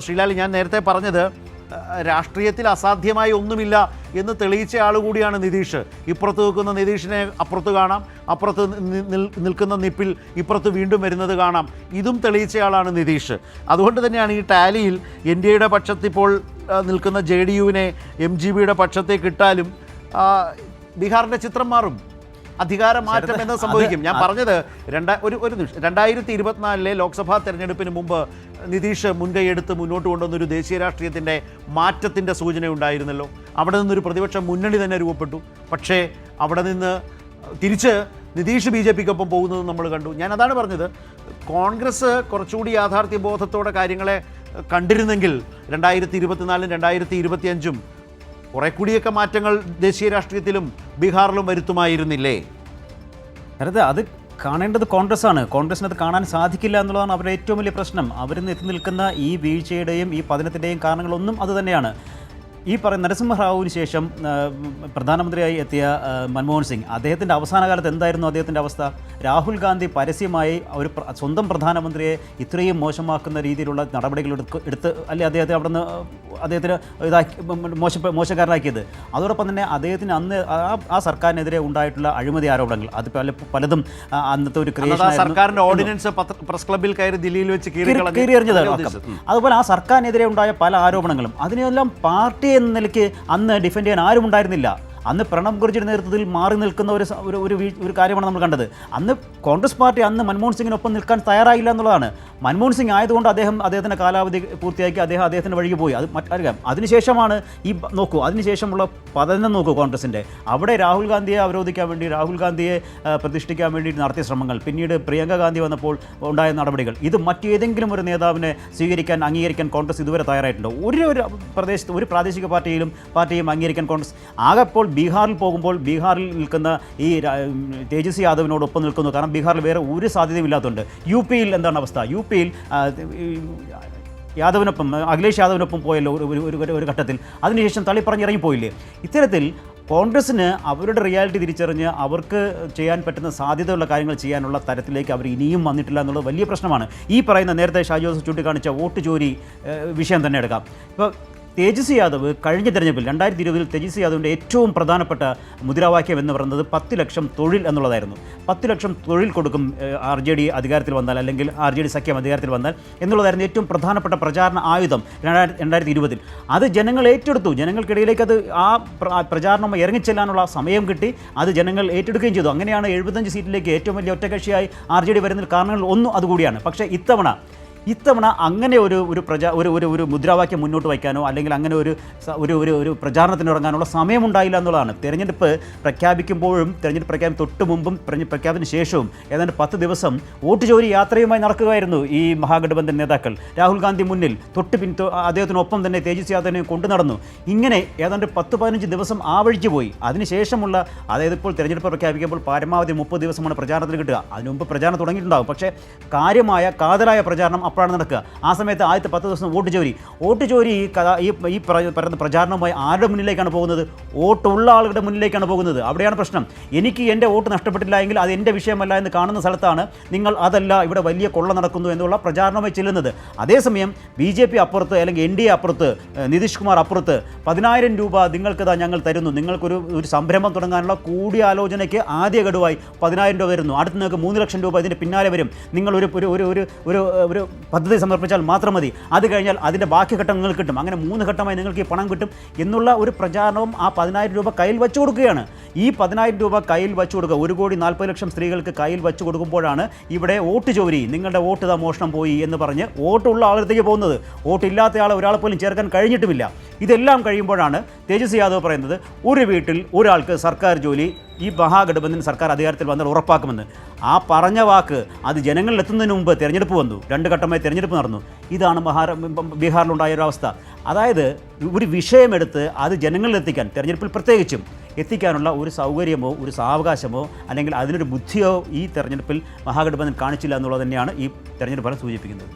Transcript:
ശ്രീലാൽ, ഞാൻ നേരത്തെ പറഞ്ഞത് രാഷ്ട്രീയത്തിൽ അസാധ്യമായി ഒന്നുമില്ല എന്ന് തെളിയിച്ച ആൾ കൂടിയാണ് നിതീഷ്. ഇപ്പുറത്ത് നിൽക്കുന്ന നിതീഷിനെ അപ്പുറത്ത് കാണാം, അപ്പുറത്ത് നിൽക്കുന്ന നിപ്പിൽ ഇപ്പുറത്ത് വീണ്ടും വരുന്നത് കാണാം. ഇതും തെളിയിച്ചയാളാണ് നിതീഷ്. അതുകൊണ്ട് തന്നെയാണ് ഈ ടാലിയിൽ എൻ ഡി എയുടെ പക്ഷത്തിപ്പോൾ നിൽക്കുന്ന JDUവിനെ MGBയുടെ പക്ഷത്തേക്ക് ഇട്ടാലും ബീഹാറിൻ്റെ ചിത്രം മാറും, അധികാര മാറ്റം എന്ന് സംഭവിക്കും. ഞാൻ പറഞ്ഞത് 2024 ലോക്സഭാ തെരഞ്ഞെടുപ്പിന് മുമ്പ് നിതീഷ് മുൻകൈയെടുത്ത് മുന്നോട്ട് കൊണ്ടുവന്നൊരു ദേശീയ രാഷ്ട്രീയത്തിൻ്റെ മാറ്റത്തിൻ്റെ സൂചന ഉണ്ടായിരുന്നല്ലോ. അവിടെ നിന്നൊരു പ്രതിപക്ഷ മുന്നണി തന്നെ രൂപപ്പെട്ടു. പക്ഷേ അവിടെ നിന്ന് തിരിച്ച് നിതീഷ് BJPക്കൊപ്പം പോകുന്നത് നമ്മൾ കണ്ടു. ഞാൻ അതാണ് പറഞ്ഞത്, കോൺഗ്രസ് കുറച്ചുകൂടി യാഥാർത്ഥ്യബോധത്തോടെ കാര്യങ്ങളെ കണ്ടിരുന്നെങ്കിൽ 2024 2025 കുറെ കൂടിയൊക്കെ മാറ്റങ്ങൾ ദേശീയ രാഷ്ട്രീയത്തിലും ബീഹാറിലും വരുത്തുമായിരുന്നില്ലേ? അത് കാണേണ്ടത് കോൺഗ്രസ്സാണ്. കോൺഗ്രസിന് അത് കാണാൻ സാധിക്കില്ല എന്നുള്ളതാണ് അവരുടെ ഏറ്റവും വലിയ പ്രശ്നം. അവരിന്ന് എത്തി നിൽക്കുന്ന ഈ വീഴ്ചയുടെയും ഈ പതനത്തിൻ്റെയും കാരണങ്ങളൊന്നും അതുതന്നെയാണ്. ഈ പറയുന്ന നരസിംഹറാവുവിന് ശേഷം പ്രധാനമന്ത്രിയായി എത്തിയ മൻമോഹൻ സിംഗ്, അദ്ദേഹത്തിൻ്റെ അവസാന കാലത്ത് എന്തായിരുന്നു അദ്ദേഹത്തിൻ്റെ അവസ്ഥ? രാഹുൽ ഗാന്ധി പരസ്യമായി ഒരു സ്വന്തം പ്രധാനമന്ത്രിയെ ഇത്രയും മോശമാക്കുന്ന രീതിയിലുള്ള നടപടികൾ എടുത്ത് അല്ലെ അദ്ദേഹത്തിന് മോശക്കാരനാക്കിയത്. അതോടൊപ്പം തന്നെ അദ്ദേഹത്തിന് അന്ന് ആ സർക്കാരിനെതിരെ ഉണ്ടായിട്ടുള്ള അഴിമതി ആരോപണങ്ങൾ അത് പലതും അന്നത്തെ ഒരു സർക്കാരിൻ്റെ ഓർഡിനൻസ് പ്രസ് ക്ലബിൽ കയറി ദില്ലിയിൽ വെച്ച് കീറിയെറിഞ്ഞത്. അതുപോലെ ആ സർക്കാരിനെതിരെ ഉണ്ടായ പല ആരോപണങ്ങളും അതിനെല്ലാം പാർട്ടി എന്ന നിലയ്ക്ക് അന്ന് ഡിഫെൻഡ് ചെയ്യാൻ ആരും ഉണ്ടായിരുന്നില്ല. അന്ന് പ്രണബ് മുഖർജിയുടെ നേതൃത്വത്തിൽ മാറി നിൽക്കുന്ന ഒരു കാര്യമാണ് നമ്മൾ കണ്ടത്. അന്ന് കോൺഗ്രസ് പാർട്ടി അന്ന് മൻമോഹൻ സിംഗിനൊപ്പം നിൽക്കാൻ തയ്യാറായില്ല എന്നുള്ളതാണ്. മൻമോഹൻ സിംഗ് ആയതുകൊണ്ട് അദ്ദേഹത്തിൻ്റെ കാലാവധി പൂർത്തിയാക്കി അദ്ദേഹത്തിൻ്റെ വഴിക്ക് പോയി. അത് മറ്ററിയാം. അതിനുശേഷമാണ് അതിനുശേഷമുള്ള പതനം നോക്കൂ കോൺഗ്രസിൻ്റെ. അവിടെ രാഹുൽ ഗാന്ധിയെ അവരോധിക്കാൻ വേണ്ടി, രാഹുൽ ഗാന്ധിയെ പ്രതിഷ്ഠിക്കാൻ വേണ്ടിയിട്ട് നടത്തിയ ശ്രമങ്ങൾ, പിന്നീട് പ്രിയങ്ക ഗാന്ധി വന്നപ്പോൾ ഉണ്ടായ നടപടികൾ, ഇത് മറ്റേതെങ്കിലും ഒരു നേതാവിനെ അംഗീകരിക്കാൻ കോൺഗ്രസ് ഇതുവരെ തയ്യാറായിട്ടുണ്ടോ? ഒരു പ്രാദേശിക പാർട്ടിയും അംഗീകരിക്കാൻ കോൺഗ്രസ് ആകപ്പോൾ ബീഹാറിൽ പോകുമ്പോൾ ബീഹാറിൽ നിൽക്കുന്ന ഈ തേജസ്വി യാദവിനോടൊപ്പം നിൽക്കുന്നു. കാരണം ബീഹാറിൽ വേറെ ഒരു സാധ്യതയും ഇല്ലാത്തതുണ്ട്. UPയിൽ എന്താണ് അവസ്ഥ? UPയിൽ അഖിലേഷ് യാദവിനൊപ്പം പോയല്ലോ ഒരു ഘട്ടത്തിൽ. അതിനുശേഷം തള്ളിപ്പറഞ്ഞിറങ്ങിപ്പോയില്ലേ? ഇത്തരത്തിൽ കോൺഗ്രസ്സിന് അവരുടെ റിയാലിറ്റി തിരിച്ചറിഞ്ഞ് അവർക്ക് ചെയ്യാൻ പറ്റുന്ന സാധ്യതയുള്ള കാര്യങ്ങൾ ചെയ്യാനുള്ള തരത്തിലേക്ക് അവർ ഇനിയും വന്നിട്ടില്ല എന്നുള്ളത് വലിയ പ്രശ്നമാണ്. ഈ പറയുന്ന നേരത്തെ ഷാജി ജോസഫ് ചൂണ്ടിക്കാണിച്ച വോട്ട് ചോരി വിഷയം തന്നെ എടുക്കാം. ഇപ്പോൾ തേജസ്വി യാദവ് കഴിഞ്ഞ തെരഞ്ഞെടുപ്പിൽ 2020 തേജസ്വി യാദവിൻ്റെ ഏറ്റവും പ്രധാനപ്പെട്ട മുദ്രാവാക്യം എന്ന് പറയുന്നത് 10 ലക്ഷം തൊഴിൽ എന്നുള്ളതായിരുന്നു. 10 ലക്ഷം തൊഴിൽ കൊടുക്കും RJD അധികാരത്തിൽ വന്നാൽ, അല്ലെങ്കിൽ RJD സഖ്യം അധികാരത്തിൽ വന്നാൽ എന്നുള്ളതായിരുന്നു ഏറ്റവും പ്രധാനപ്പെട്ട പ്രചാരണ ആയുധം 2020. അത് ജനങ്ങൾ ഏറ്റെടുത്തു. ജനങ്ങൾക്കിടയിലേക്ക് അത് ആ പ്രചാരണം ഇറങ്ങിച്ചെല്ലാനുള്ള സമയം കിട്ടി. അത് ജനങ്ങൾ ഏറ്റെടുക്കുകയും ചെയ്തു. അങ്ങനെയാണ് 75 സീറ്റിലേക്ക് ഏറ്റവും വലിയ ഒറ്റകക്ഷിയായി RJD വരുന്ന കാരണങ്ങൾ ഒന്നും അതുകൂടിയാണ്. പക്ഷേ ഇത്തവണ അങ്ങനെ ഒരു മുദ്രാവാക്യം മുന്നോട്ട് വയ്ക്കാനോ അല്ലെങ്കിൽ അങ്ങനെ ഒരു പ്രചാരണത്തിനിറങ്ങാനുള്ള സമയമുണ്ടായില്ല എന്നുള്ളതാണ്. തെരഞ്ഞെടുപ്പ് പ്രഖ്യാപിക്കുമ്പോഴും തെരഞ്ഞെടുപ്പ് തൊട്ട് മുമ്പും പ്രഖ്യാപനത്തിന് ശേഷവും ഏതാണ്ട് 10 ദിവസം വോട്ട് ചോരി യാത്രയുമായി നടക്കുകയായിരുന്നു ഈ മഹാഗഠബന്ധൻ നേതാക്കൾ. രാഹുൽ ഗാന്ധി മുന്നിൽ, അദ്ദേഹത്തിനൊപ്പം തന്നെ തേജസ്വി യാദവിനെ കൊണ്ടു നടന്നു. ഇങ്ങനെ ഏതാണ്ട് 10-15 ദിവസം ആ വഴിക്ക് പോയി. അതിനുശേഷമുള്ള, അതായത് ഇപ്പോൾ തെരഞ്ഞെടുപ്പ് പ്രഖ്യാപിക്കുമ്പോൾ പരമാവധി 30 ദിവസമാണ് പ്രചാരണത്തിന് കിട്ടുക. അതിനു മുമ്പ് പ്രചാരണം തുടങ്ങിയിട്ടുണ്ടാകും. പക്ഷേ കാതലായ പ്രചാരണം അപ്പോഴാണ് നടക്കുക. ആ സമയത്ത് ആദ്യത്തെ 10 ദിവസം വോട്ട് ചോരി ഈ പറയുന്ന പ്രചാരണവുമായി ആരുടെ മുന്നിലേക്കാണ് പോകുന്നത്? വോട്ടുള്ള ആളുകളുടെ മുന്നിലേക്കാണ് പോകുന്നത്. അവിടെയാണ് പ്രശ്നം. എനിക്ക് എൻ്റെ വോട്ട് നഷ്ടപ്പെട്ടില്ല എങ്കിൽ അത് എൻ്റെ വിഷയമല്ല എന്ന് കാണുന്ന സ്ഥലത്താണ് നിങ്ങൾ അതല്ല, ഇവിടെ വലിയ കൊള്ള നടക്കുന്നു എന്നുള്ള പ്രചാരണവുമായി ചെല്ലുന്നത്. അതേസമയം BJP അപ്പുറത്ത്, അല്ലെങ്കിൽ NDA അപ്പുറത്ത്, നിതീഷ് കുമാർ അപ്പുറത്ത് 10,000 രൂപ നിങ്ങൾക്കതാ ഞങ്ങൾ തരുന്നു, നിങ്ങൾക്കൊരു സംരംഭം തുടങ്ങാനുള്ള കൂടിയാലോചനയ്ക്ക് ആദ്യ ഗഡുവായി 10,000 രൂപ വരുന്നു, അടുത്ത് നിങ്ങൾക്ക് 3 ലക്ഷം രൂപ ഇതിൻ്റെ പിന്നാലെ വരും, നിങ്ങൾ ഒരു പദ്ധതി സമർപ്പിച്ചാൽ മാത്രം മതി, അത് കഴിഞ്ഞാൽ അതിൻ്റെ ബാക്കി ഘട്ടം നിങ്ങൾക്ക് കിട്ടും, അങ്ങനെ 3 ഘട്ടമായി നിങ്ങൾക്ക് ഈ പണം കിട്ടും എന്നുള്ള ഒരു പ്രചാരണവും ആ 10,000 രൂപ കയ്യിൽ വെച്ചു കൊടുക്കുകയാണ്. ഈ 10,000 രൂപ കയ്യിൽ വെച്ചു കൊടുക്കുക, 1,40,00,000 സ്ത്രീകൾക്ക് കയ്യിൽ വെച്ചു കൊടുക്കുമ്പോഴാണ് ഇവിടെ വോട്ട് ചോരി, നിങ്ങളുടെ വോട്ട് ഇതാ മോഷണം പോയി എന്ന് പറഞ്ഞ് വോട്ടുള്ള ആളത്തേക്ക് പോകുന്നത്. വോട്ടില്ലാത്ത ഒരാളെ പോലും ചേർക്കാൻ കഴിഞ്ഞിട്ടുമില്ല. ഇതെല്ലാം കഴിയുമ്പോഴാണ് തേജസ്വി യാദവ് പറയുന്നത് ഒരു വീട്ടിൽ ഒരാൾക്ക് സർക്കാർ ജോലി ഈ മഹാഗഠബന്ധൻ സർക്കാർ അധികാരത്തിൽ വന്നാൽ ഉറപ്പാക്കുമെന്ന്. ആ പറഞ്ഞ വാക്ക് അത് ജനങ്ങളിൽ എത്തുന്നതിന് മുമ്പ് തെരഞ്ഞെടുപ്പ് വന്നു, 2 ഘട്ടമായി തെരഞ്ഞെടുപ്പ് നടന്നു. ഇതാണ് ബീഹാറിലുണ്ടായ ഒരു അവസ്ഥ. അതായത് ഒരു വിഷയമെടുത്ത് അത് ജനങ്ങളിലെത്തിക്കാൻ, തെരഞ്ഞെടുപ്പിൽ പ്രത്യേകിച്ചും എത്തിക്കാനുള്ള ഒരു സൗകര്യമോ ഒരു സാവകാശമോ അല്ലെങ്കിൽ അതിനൊരു ബുദ്ധിയോ ഈ തെരഞ്ഞെടുപ്പിൽ മഹാഗഠബന്ധൻ കാണിച്ചില്ല എന്നുള്ളത് തന്നെയാണ് ഈ തെരഞ്ഞെടുപ്പ് ഫലം സൂചിപ്പിക്കുന്നത്.